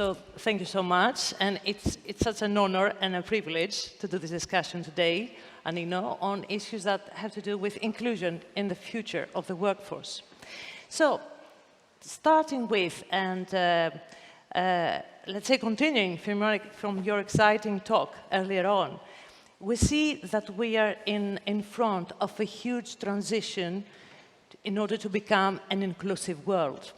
So thank you so much. And it's such an honor and a privilege to do this discussion today, Anino, on issues that have to do with inclusion in the future of the workforce. So starting with, and let's say continuing from your exciting talk earlier on, we see that we are in front of a huge transition in order to become an inclusive world.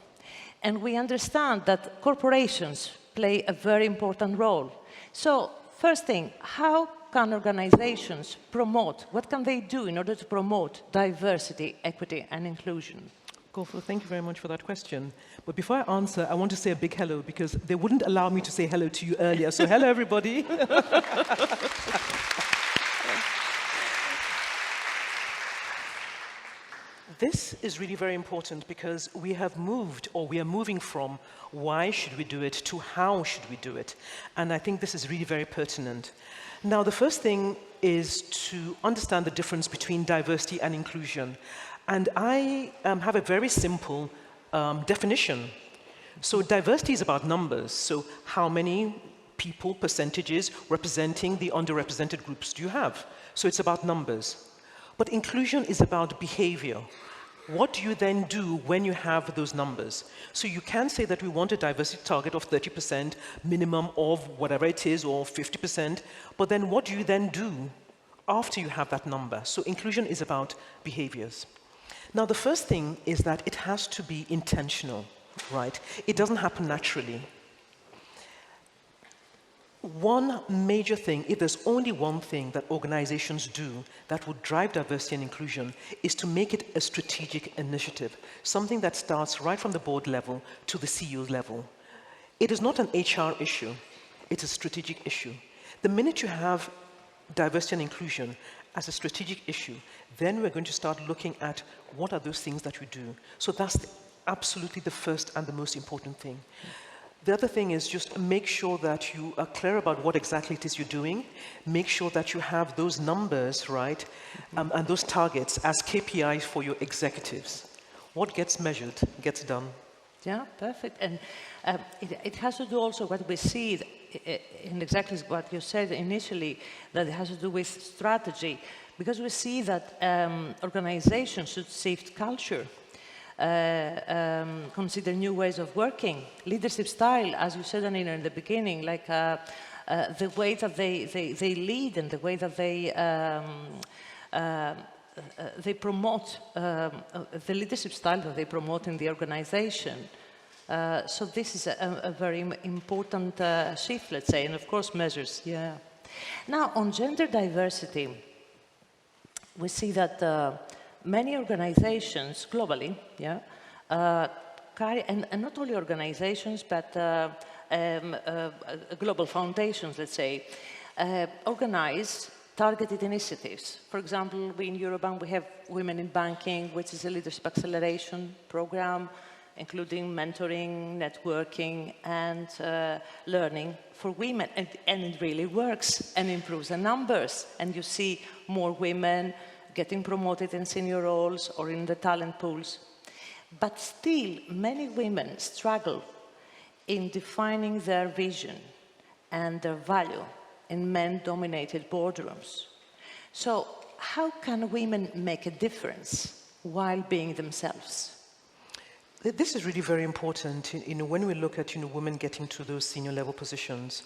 And we understand that corporations play a very important role. So first thing, how can organizations promote, what can they do in order to promote diversity, equity, and inclusion? Γκόλφω, thank you very much for that question. But before I answer, I want to say a big hello because they wouldn't allow me to say hello to you earlier. So hello, everybody. This is really very important because we have moved, or we are moving from why should we do it to how should we do it. And I think this is really very pertinent. Now, the first thing is to understand the difference between diversity and inclusion. And I have a very simple definition. So diversity is about numbers. So how many people, percentages, representing the underrepresented groups do you have? So it's about numbers. But inclusion is about behavior. What do you then do when you have those numbers? So you can say that we want a diversity target of 30% minimum of whatever it is, or 50%, but then what do you then do after you have that number? So inclusion is about behaviors. Now, the first thing is that it has to be intentional, right? It doesn't happen naturally. One major thing, if there's only one thing that organizations do that would drive diversity and inclusion, is to make it a strategic initiative, something that starts right from the board level to the CEO level. It is not an HR issue, it's a strategic issue. The minute you have diversity and inclusion as a strategic issue, then we're going to start looking at what are those things that we do. So that's absolutely the first and the most important thing. The other thing is just make sure that you are clear about what exactly it is you're doing. Make sure that you have those numbers, right, and those targets as KPIs for your executives. What gets measured gets done. Yeah, perfect. And it has to do also what we see in exactly what you said initially, that it has to do with strategy, because we see that organizations should shift culture. Consider new ways of working, leadership style, as you said, Anino, in the beginning, like the way that they lead and the way that they promote, the leadership style that they promote in the organization. So this is a very important shift, let's say, and of course measures, yeah. Now, on gender diversity, we see that many organizations globally, yeah, and not only organizations, but global foundations, let's say, organize targeted initiatives. For example, we in Eurobank, we have Women in Banking, which is a leadership acceleration program, including mentoring, networking, and learning for women. And it really works and improves the numbers. And you see more women getting promoted in senior roles or in the talent pools. But still, many women struggle in defining their vision and their value in men-dominated boardrooms. So how can women make a difference while being themselves? This is really very important, when we look at, women getting to those senior level positions.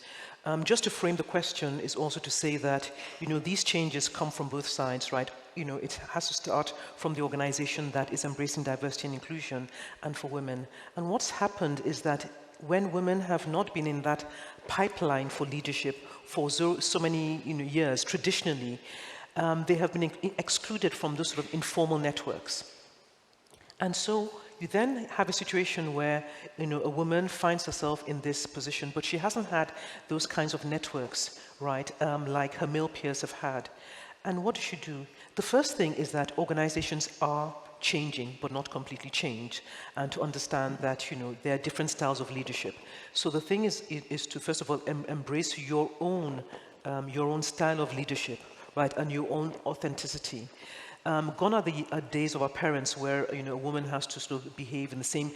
Just to frame the question is also to say that, these changes come from both sides, right? It has to start from the organization that is embracing diversity and inclusion and for women. And what's happened is that when women have not been in that pipeline for leadership for so many years, traditionally, they have been excluded from those sort of informal networks. And so you then have a situation where a woman finds herself in this position, but she hasn't had those kinds of networks, right, like her male peers have had. And what does she do? The first thing is that organizations are changing, but not completely changed, and to understand that there are different styles of leadership. So the thing is to first of all embrace your own style of leadership, right, and your own authenticity. Gone are the days of our parents where a woman has to sort of behave in the same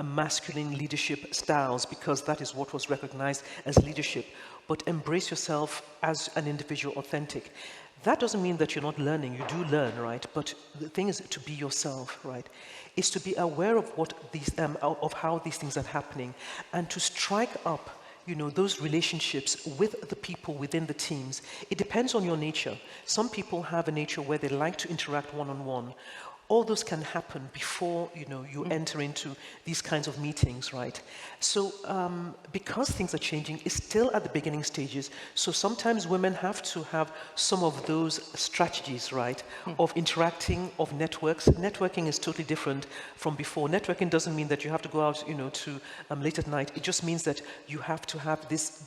masculine leadership styles because that is what was recognized as leadership. But embrace yourself as an individual, authentic. That doesn't mean that you're not learning. You do learn, right? But the thing is to be yourself, right? Is to be aware of what these of how these things are happening, and to strike up those relationships with the people within the teams. It depends on your nature. Some people have a nature where they like to interact one-on-one. All those can happen before you enter into these kinds of meetings, right? So because things are changing, it's still at the beginning stages. So sometimes women have to have some of those strategies, right? Of interacting, of networks. Networking is totally different from before. Networking doesn't mean that you have to go out, to late at night. It just means that you have to have this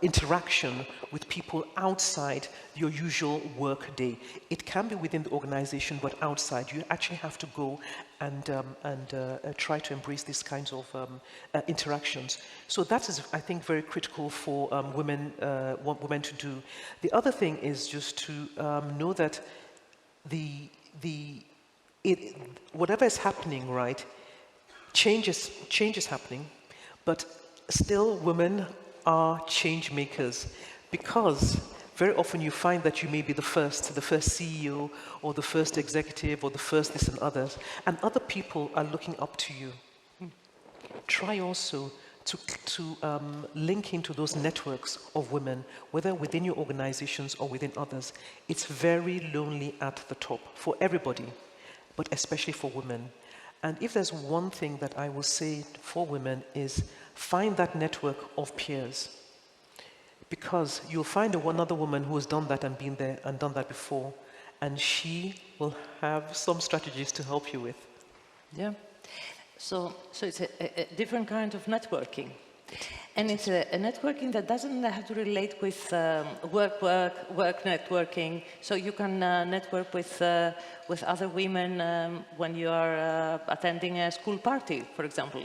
interaction with people outside your usual work day. It can be within the organization, but outside. You actually have to go and try to embrace these kinds of interactions. So that is, I think, very critical for women to do. The other thing is just to know that whatever is happening, right, change is happening, but still women are change makers, because very often you find that you may be the first CEO or the first executive or the first this and others, and other people are looking up to you. Try also to link into those networks of women, whether within your organizations or within others. It's very lonely at the top for everybody, but especially for women. And if there's one thing that I will say for women is find that network of peers, because you'll find another woman who has done that and been there and done that before, and she will have some strategies to help you with. Yeah. So it's a different kind of networking. And it's a networking that doesn't have to relate with work networking. So you can network with other women when you are attending a school party, for example.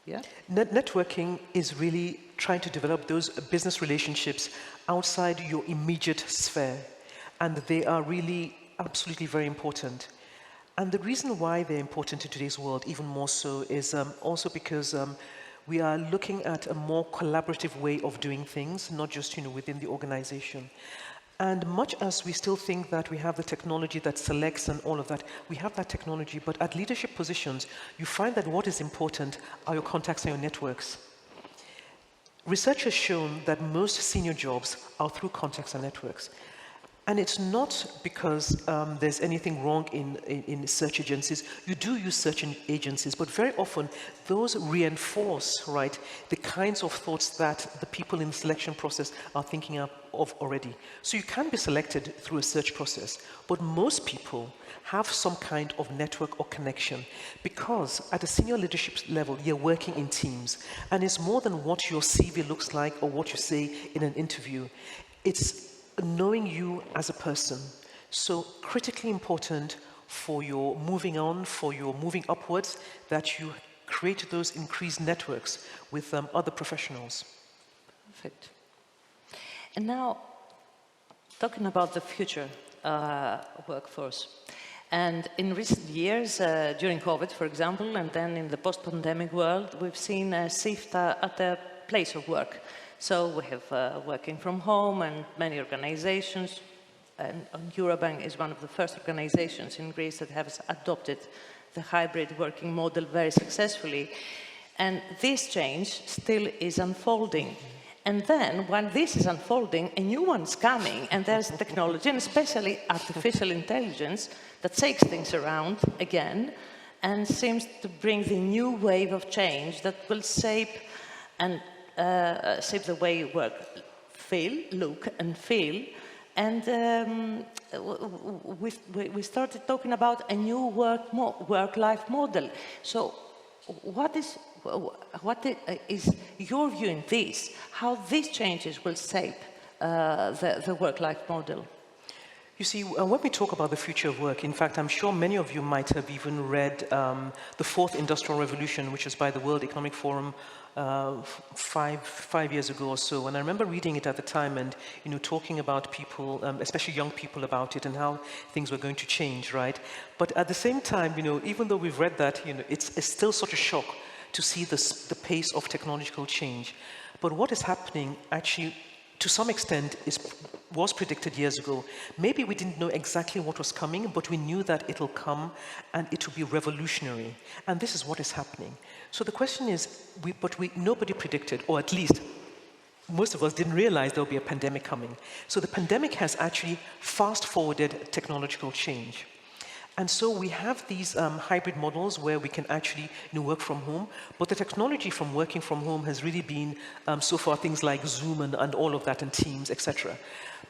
Yeah? Networking is really trying to develop those business relationships outside your immediate sphere. And they are really absolutely very important. And the reason why they're important in today's world, even more so, is also because we are looking at a more collaborative way of doing things, not just within the organization. And much as we still think that we have the technology that selects and all of that, we have that technology, but at leadership positions, you find that what is important are your contacts and your networks. Research has shown that most senior jobs are through contacts and networks. And it's not because there's anything wrong in search agencies. You do use search agencies, but very often those reinforce, right, the kinds of thoughts that the people in the selection process are thinking of already. So you can be selected through a search process, but most people have some kind of network or connection, because at a senior leadership level, you're working in teams, and it's more than what your CV looks like or what you say in an interview. It's knowing you as a person. So critically important for your moving on, for your moving upwards, that you create those increased networks with other professionals. Perfect. And now, talking about the future workforce. And in recent years, during COVID, for example, and then in the post-pandemic world, we've seen a shift at the place of work. So we have working from home, and many organizations, and Eurobank is one of the first organizations in Greece that has adopted the hybrid working model very successfully. And this change still is unfolding. And then, when this is unfolding, a new one's coming, and there's technology, and especially artificial intelligence, that shakes things around again, and seems to bring the new wave of change that will shape the way work look and feel. And we started talking about a new work-life model. So what is your view in this? How these changes will shape the work-life model? You see, when we talk about the future of work, in fact, I'm sure many of you might have even read The Fourth Industrial Revolution, which was by the World Economic Forum five years ago or so. And I remember reading it at the time and, talking about people, especially young people, about it and how things were going to change, right? But at the same time, even though we've read that, it's still such a shock to see the pace of technological change. But what is happening actually, to some extent, was predicted years ago. Maybe we didn't know exactly what was coming, but we knew that it'll come and it will be revolutionary. And this is what is happening. So the question is, nobody predicted, or at least most of us didn't realize there would be a pandemic coming. So the pandemic has actually fast-forwarded technological change. And so we have these hybrid models where we can actually work from home, but the technology from working from home has really been so far things like Zoom and all of that, and Teams, etc.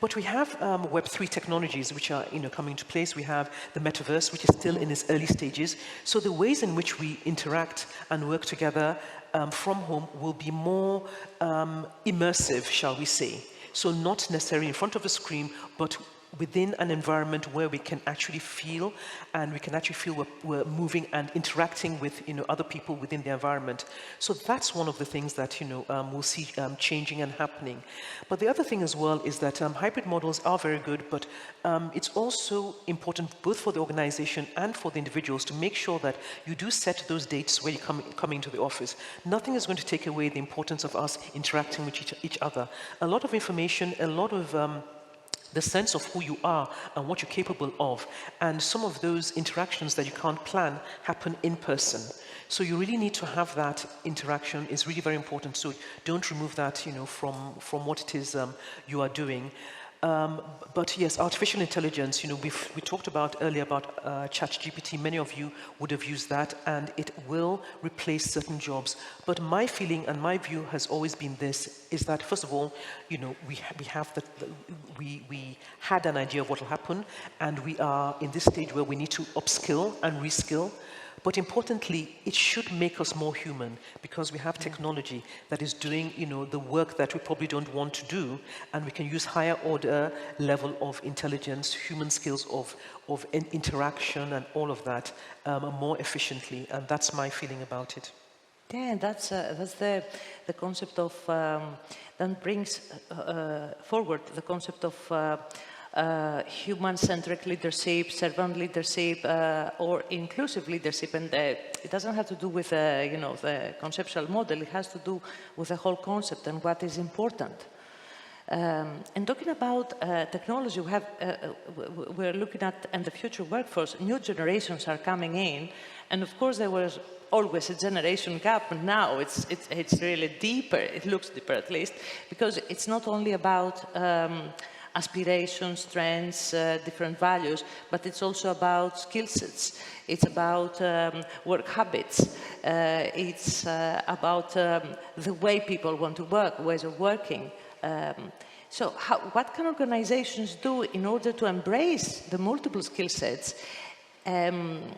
But we have Web3 technologies which are coming into place. We have the metaverse, which is still in its early stages. So the ways in which we interact and work together from home will be more immersive, shall we say. So not necessarily in front of a screen, but within an environment where we can actually feel, and we can actually feel we're moving and interacting with other people within the environment. So that's one of the things that we'll see changing and happening. But the other thing as well is that hybrid models are very good, but it's also important both for the organization and for the individuals to make sure that you do set those dates where you're coming to the office. Nothing is going to take away the importance of us interacting with each other. A lot of information, a lot of the sense of who you are and what you're capable of. And some of those interactions that you can't plan happen in person. So you really need to have that interaction. It's really very important. So don't remove that, from what it is you are doing. But yes, artificial intelligence, we talked about earlier about ChatGPT. Many of you would have used that, and it will replace certain jobs. But my feeling and my view has always been this, is that first of all, we had an idea of what will happen, and we are in this stage where we need to upskill and reskill. But importantly, it should make us more human, because we have technology that is doing, the work that we probably don't want to do, and we can use higher order level of intelligence, human skills of interaction and all of that more efficiently, and that's my feeling about it. Yeah, that's the concept of that brings forward the concept of human-centric leadership, servant leadership, or inclusive leadership, and it doesn't have to do with the conceptual model. It has to do with the whole concept and what is important. And talking about technology, we're looking at and the future workforce. New generations are coming in, and of course there was always a generation gap, and now it's really deeper. It looks deeper, at least, because it's not only about aspirations, trends, different values, but it's also about skill sets. It's about work habits. It's about the way people want to work, ways of working. So what can organizations do in order to embrace the multiple skill sets and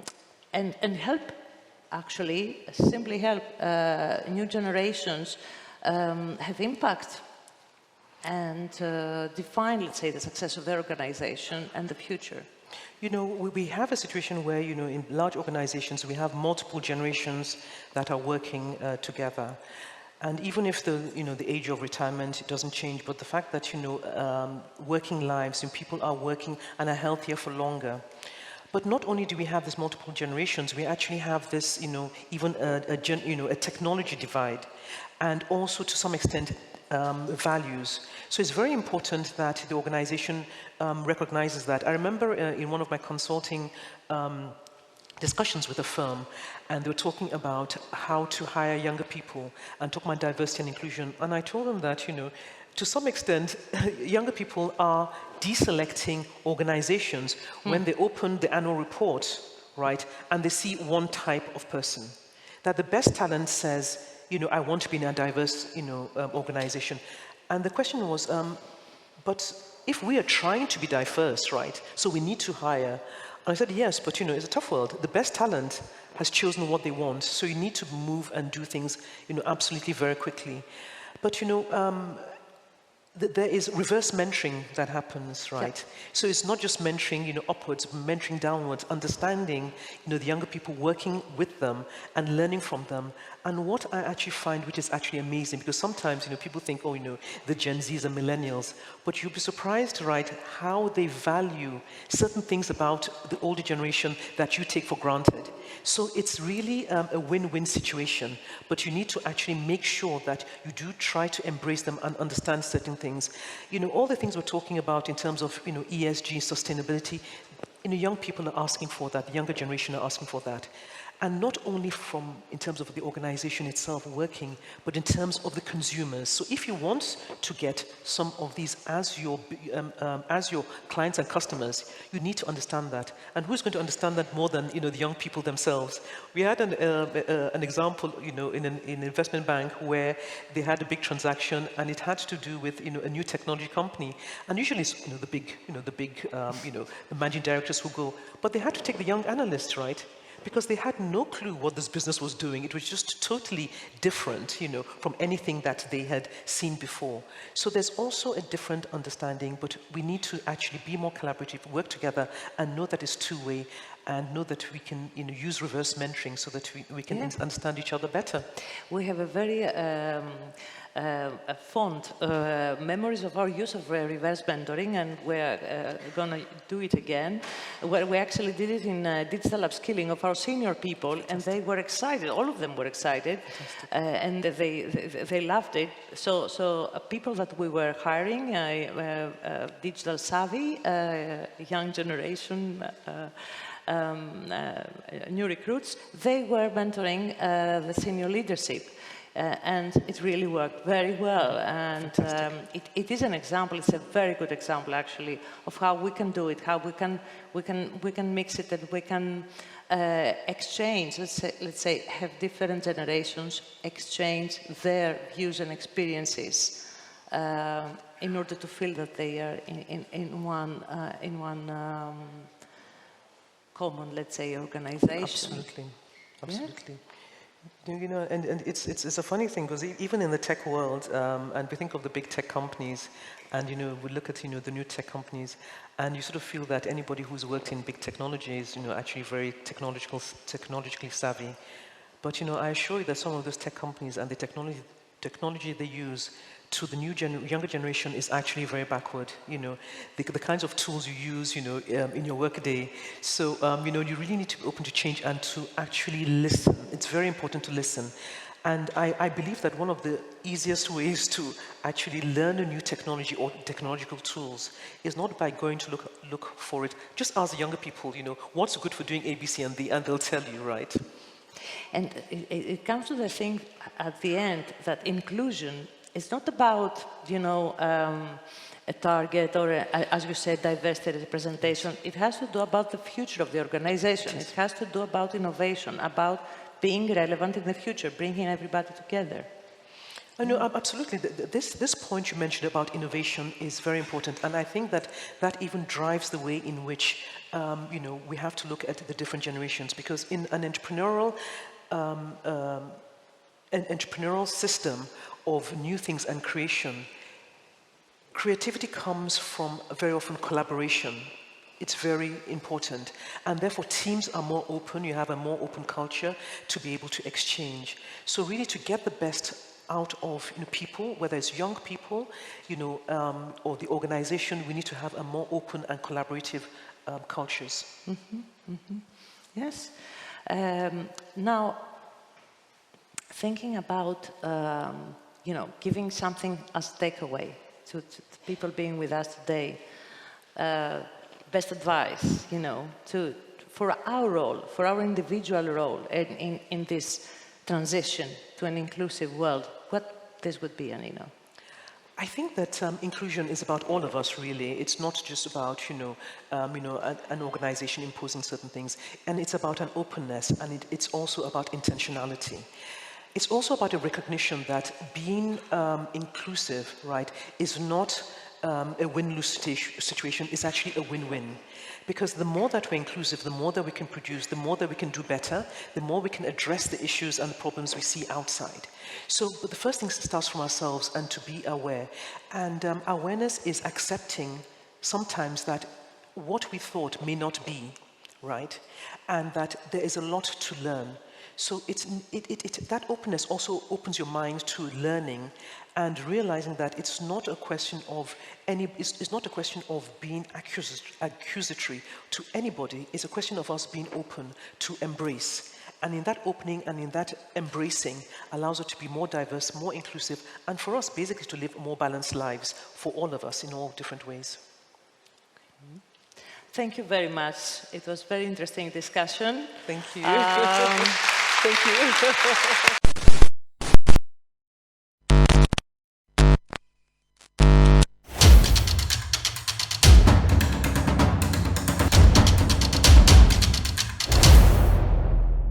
help, actually, simply help new generations have impact and define, let's say, the success of their organization and the future? We have a situation where, in large organizations, we have multiple generations that are working together. And even if the age of retirement doesn't change, but the fact that, working lives and people are working and are healthier for longer. But not only do we have this multiple generations, we actually have this, even a technology divide, and also to some extent values. So it's very important that the organization recognizes that. I remember in one of my consulting discussions with a firm, and they were talking about how to hire younger people and talk about diversity and inclusion. And I told them that, to some extent, younger people are deselecting organizations when they open the annual report, right, and they see one type of person. That the best talent says, I want to be in a diverse, organization. And the question was, but if we are trying to be diverse, right, so we need to hire. And I said, yes, but it's a tough world. The best talent has chosen what they want, so you need to move and do things, absolutely very quickly. But there is reverse mentoring that happens, right? Yeah. So it's not just mentoring, upwards, mentoring downwards, understanding, the younger people, working with them and learning from them. And what I actually find, which is actually amazing, because sometimes, people think, the Gen Zs and millennials, but you'll be surprised, right, how they value certain things about the older generation that you take for granted. So it's really a win-win situation, but you need to actually make sure that you do try to embrace them and understand certain things. All the things we're talking about in terms of, ESG, sustainability, young people are asking for that, the younger generation are asking for that. And not only in terms of the organization itself working, but in terms of the consumers. So if you want to get some of these as your clients and customers, you need to understand that. And who's going to understand that more than the young people themselves? We had an example, in an investment bank where they had a big transaction, and it had to do with a new technology company. And usually, the managing directors who go, but they had to take the young analysts, right? Because they had no clue what this business was doing. It was just totally different, from anything that they had seen before. So there's also a different understanding, but we need to actually be more collaborative, work together, and know that it's two-way, and know that we can use reverse mentoring so that we can understand each other better. We have a very fond memories of our use of reverse mentoring, and we're going to do it again, where we actually did it in digital upskilling of our senior people, and they were excited. All of them were excited, and they loved it. So people that we were hiring, digital savvy, young generation, new recruits, they were mentoring the senior leadership. And it really worked very well. And it is an example, it's a very good example actually, of how we can do it, how we can mix it, and we can exchange, let's say, have different generations exchange their views and experiences in order to feel that they are in one common, let's say, organization. Absolutely, absolutely. Yeah. And it's a funny thing, because even in the tech world, and we think of the big tech companies, and we look at the new tech companies, and you sort of feel that anybody who's worked in big technology is actually very technologically savvy. But I assure you that some of those tech companies and the technology they use to the younger generation is actually very backward. The kinds of tools you use, in your workday. So, you really need to be open to change and to actually listen. It's very important to listen. And I believe that one of the easiest ways to actually learn a new technology or technological tools is not by going to look for it. Just ask the younger people, what's good for doing A, B, C, and D, and they'll tell you, right? And it comes to the thing at the end that inclusion is not about, a target or, as you said, diversity representation. It has to do about the future of the organization. It has to do about innovation, about being relevant in the future, bringing everybody together. No, absolutely. This point you mentioned about innovation is very important, and I think that even drives the way in which we have to look at the different generations, because in an entrepreneurial system of new things and creation, creativity comes from very often collaboration. It's very important, and therefore teams are more open. You have a more open culture to be able to exchange. So really, to get the best out of people, whether it's young people, or the organization, we need to have a more open and collaborative cultures. Mm-hmm, mm-hmm. Yes. Now, thinking about giving something as takeaway to people being with us today, best advice, for our role, for our individual role in this transition to an inclusive world, what this would be, Anino? I think that inclusion is about all of us, really. It's not just about, an organization imposing certain things, and it's about an openness, and it's also about intentionality. It's also about a recognition that being inclusive, right, is not a win-lose situation is actually a win-win. Because the more that we're inclusive, the more that we can produce, the more that we can do better, the more we can address the issues and the problems we see outside. So the first thing starts from ourselves and to be aware. And awareness is accepting sometimes that what we thought may not be, right? And that there is a lot to learn. So that openness also opens your mind to learning and realizing that it's not a question of it's not a question of being accusatory to anybody. It's a question of us being open to embrace. And in that opening and in that embracing allows us to be more diverse, more inclusive, and for us basically to live more balanced lives for all of us in all different ways. Thank you very much. It was a very interesting discussion. Thank you. Thank you.